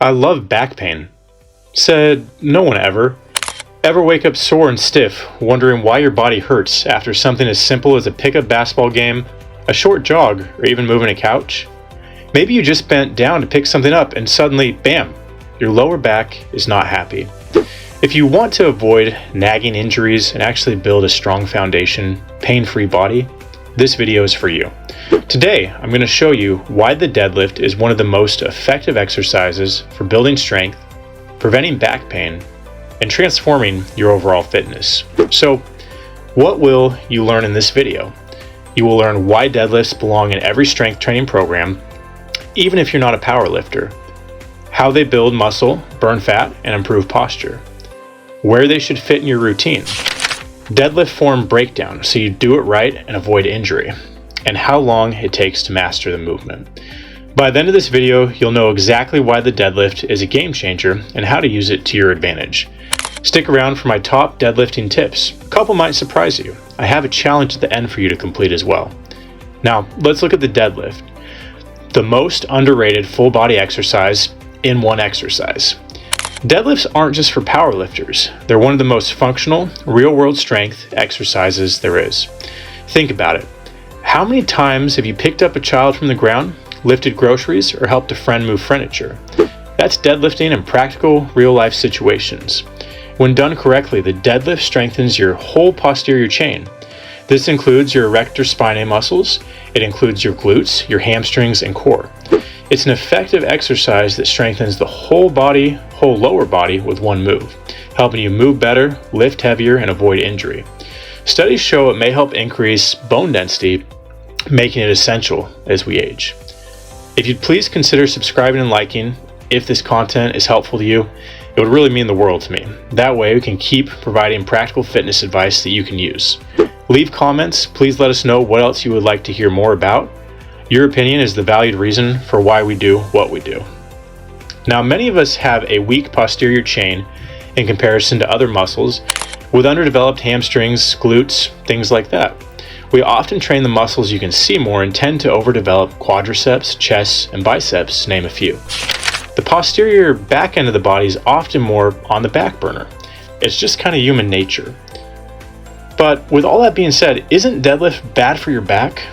I love back pain. Said no one ever. Ever wake up sore and stiff, wondering why your body hurts after something as simple as a pickup basketball game, a short jog, or even moving a couch? Maybe you just bent down to pick something up and suddenly, bam, your lower back is not happy. If you want to avoid nagging injuries and actually build a strong foundation, pain-free body, this video is for you. Today, I'm going to show you why the deadlift is one of the most effective exercises for building strength, preventing back pain, and transforming your overall fitness. So, what will you learn in this video? You will learn why deadlifts belong in every strength training program, even if you're not a power lifter, how they build muscle, burn fat, and improve posture, where they should fit in your routine, deadlift form breakdown so you do it right and avoid injury, and how long it takes to master the movement. By the end of this video, you'll know exactly why the deadlift is a game changer and how to use it to your advantage. Stick around for my top deadlifting tips. A couple might surprise you. I have a challenge at the end for you to complete as well. Now, let's look at the deadlift, the most underrated full body exercise in one exercise. Deadlifts aren't just for powerlifters. They're one of the most functional, real-world strength exercises there is. Think about it. How many times have you picked up a child from the ground, lifted groceries, or helped a friend move furniture? That's deadlifting in practical, real-life situations. When done correctly, the deadlift strengthens your whole posterior chain. This includes your erector spinae muscles, it includes your glutes, your hamstrings, and core. It's an effective exercise that strengthens the whole body, whole lower body with one move, helping you move better, lift heavier, and avoid injury. Studies show it may help increase bone density, making it essential as we age. If you'd please consider subscribing and liking if this content is helpful to you, it would really mean the world to me. That way we can keep providing practical fitness advice that you can use. Leave comments, please let us know what else you would like to hear more about. Your opinion is the valued reason for why we do what we do. Now, many of us have a weak posterior chain in comparison to other muscles with underdeveloped hamstrings, glutes, things like that. We often train the muscles you can see more and tend to overdevelop quadriceps, chest, and biceps, to name a few. The posterior back end of the body is often more on the back burner. It's just kind of human nature. But with all that being said, isn't deadlift bad for your back?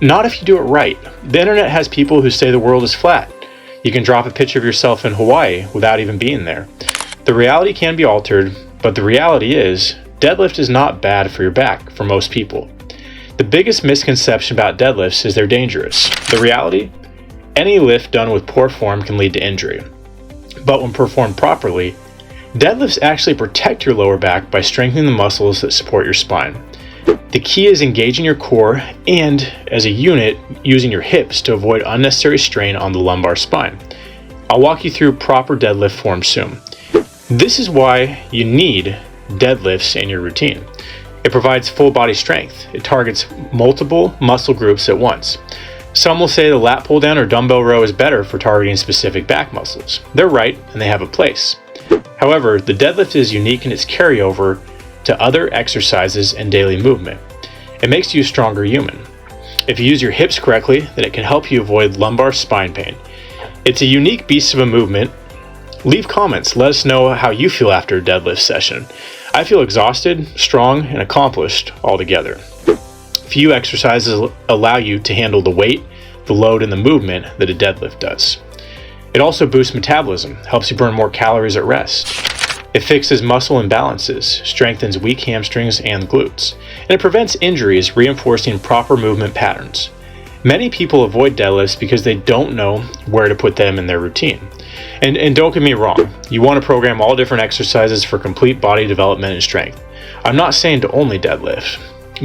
Not if you do it right. The internet has people who say the world is flat. You can drop a picture of yourself in Hawaii without even being there. The reality can be altered, but the reality is, deadlift is not bad for your back for most people. The biggest misconception about deadlifts is they're dangerous. The reality? Any lift done with poor form can lead to injury. But when performed properly, deadlifts actually protect your lower back by strengthening the muscles that support your spine. The key is engaging your core and, as a unit, using your hips to avoid unnecessary strain on the lumbar spine. I'll walk you through proper deadlift form soon. This is why you need deadlifts in your routine. It provides full body strength. It targets multiple muscle groups at once. Some will say the lat pull down or dumbbell row is better for targeting specific back muscles. They're right, and they have a place. However, the deadlift is unique in its carryover to other exercises and daily movement. It makes you a stronger human. If you use your hips correctly, then it can help you avoid lumbar spine pain. It's a unique beast of a movement. Leave comments, let us know how you feel after a deadlift session. I feel exhausted, strong, and accomplished all together. Few exercises allow you to handle the weight, the load, and the movement that a deadlift does. It also boosts metabolism, helps you burn more calories at rest. It fixes muscle imbalances, strengthens weak hamstrings and glutes, and it prevents injuries, reinforcing proper movement patterns. Many people avoid deadlifts because they don't know where to put them in their routine. And don't get me wrong, you want to program all different exercises for complete body development and strength. I'm not saying to only deadlift,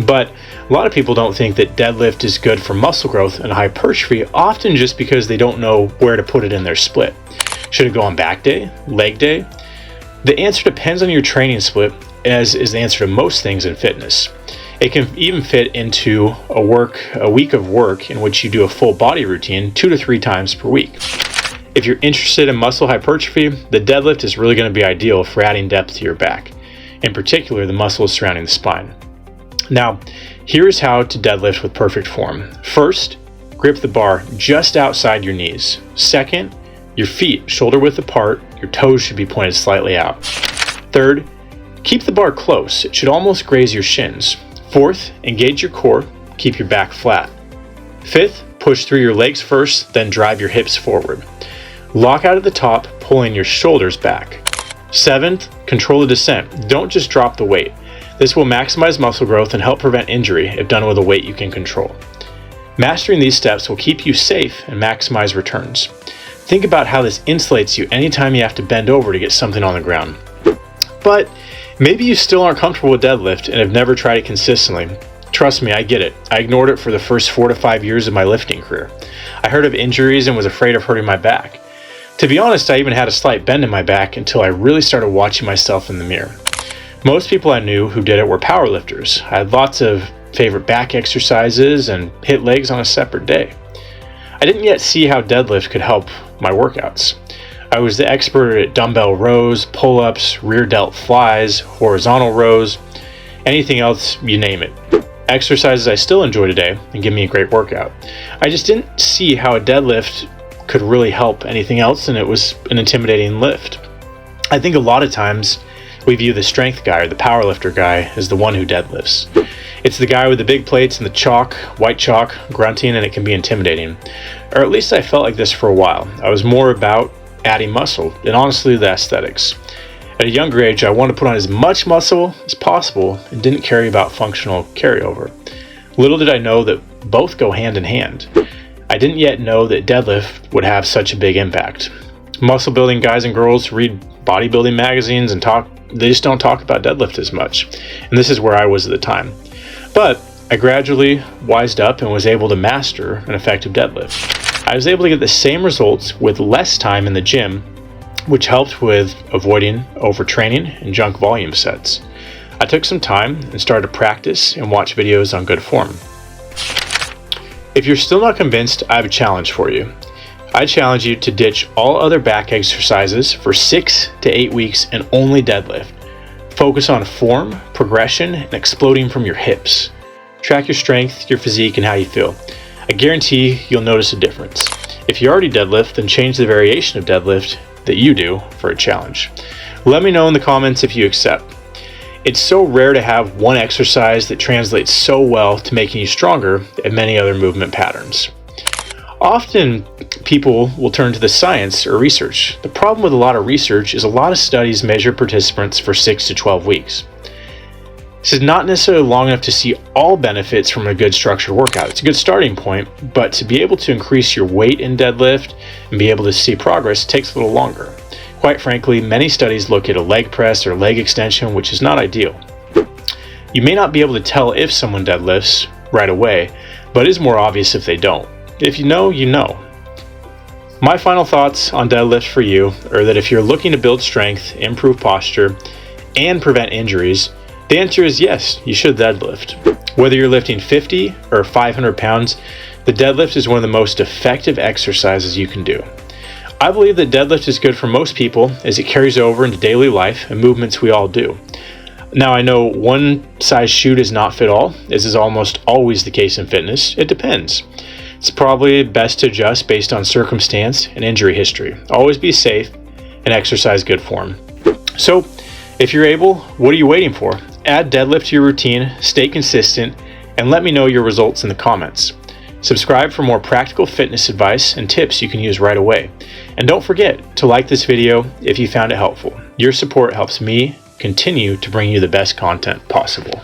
but a lot of people don't think that deadlift is good for muscle growth and hypertrophy, often just because they don't know where to put it in their split. Should it go on back day, leg day? The answer depends on your training split, as is the answer to most things in fitness. It can even fit into a week of work in which you do a full body routine 2 to 3 times per week. If you're interested in muscle hypertrophy, the deadlift is really going to be ideal for adding depth to your back, in particular the muscles surrounding the spine. Now, here's how to deadlift with perfect form. First, grip the bar just outside your knees. Second, Your feet shoulder width apart, your toes should be pointed slightly out. Third, keep the bar close. It should almost graze your shins. Fourth, engage your core, keep your back flat. Fifth, push through your legs first, then drive your hips forward. Lock out at the top, pulling your shoulders back. Seventh, control the descent. Don't just drop the weight. This will maximize muscle growth and help prevent injury if done with a weight you can control. Mastering these steps will keep you safe and maximize returns. Think about how this insulates you anytime you have to bend over to get something on the ground. But maybe you still aren't comfortable with deadlift and have never tried it consistently. Trust me, I get it. I ignored it for the first 4 to 5 years of my lifting career. I heard of injuries and was afraid of hurting my back. To be honest, I even had a slight bend in my back until I really started watching myself in the mirror. Most people I knew who did it were powerlifters. I had lots of favorite back exercises and hit legs on a separate day. I didn't yet see how deadlift could help my workouts. I was the expert at dumbbell rows, pull-ups, rear delt flies, horizontal rows, anything else, you name it. Exercises I still enjoy today and give me a great workout. I just didn't see how a deadlift could really help anything else, and it was an intimidating lift. I think a lot of times we view the strength guy or the powerlifter guy as the one who deadlifts. It's the guy with the big plates and the chalk, white chalk, grunting, and it can be intimidating. Or at least I felt like this for a while. I was more about adding muscle and honestly the aesthetics. At a younger age, I wanted to put on as much muscle as possible and didn't care about functional carryover. Little did I know that both go hand in hand. I didn't yet know that deadlift would have such a big impact. Muscle building guys and girls read bodybuilding magazines and they just don't talk about deadlift as much. And this is where I was at the time. But I gradually wised up and was able to master an effective deadlift. I was able to get the same results with less time in the gym, which helped with avoiding overtraining and junk volume sets. I took some time and started to practice and watch videos on good form. If you're still not convinced, I have a challenge for you. I challenge you to ditch all other back exercises for 6 to 8 weeks and only deadlift. Focus on form, progression, and exploding from your hips. Track your strength, your physique, and how you feel. I guarantee you'll notice a difference. If you already deadlift, then change the variation of deadlift that you do for a challenge. Let me know in the comments if you accept. It's so rare to have one exercise that translates so well to making you stronger at many other movement patterns. Often people will turn to the science or research. The problem with a lot of research is a lot of studies measure participants for 6 to 12 weeks. This is not necessarily long enough to see all benefits from a good structured workout. It's a good starting point, but to be able to increase your weight in deadlift and be able to see progress takes a little longer. Quite frankly, many studies look at a leg press or leg extension, which is not ideal. You may not be able to tell if someone deadlifts right away, but it is more obvious if they don't. If you know, you know. My final thoughts on deadlift for you are that if you're looking to build strength, improve posture, and prevent injuries, the answer is yes, you should deadlift. Whether you're lifting 50 or 500 pounds, the deadlift is one of the most effective exercises you can do. I believe that deadlift is good for most people as it carries over into daily life and movements we all do. Now, I know one size shoe does not fit all, as is almost always the case in fitness. It depends. It's probably best to adjust based on circumstance and injury history. Always be safe and exercise good form. So, if you're able, what are you waiting for? Add deadlift to your routine, stay consistent, and let me know your results in the comments. Subscribe for more practical fitness advice and tips you can use right away. And don't forget to like this video if you found it helpful. Your support helps me continue to bring you the best content possible.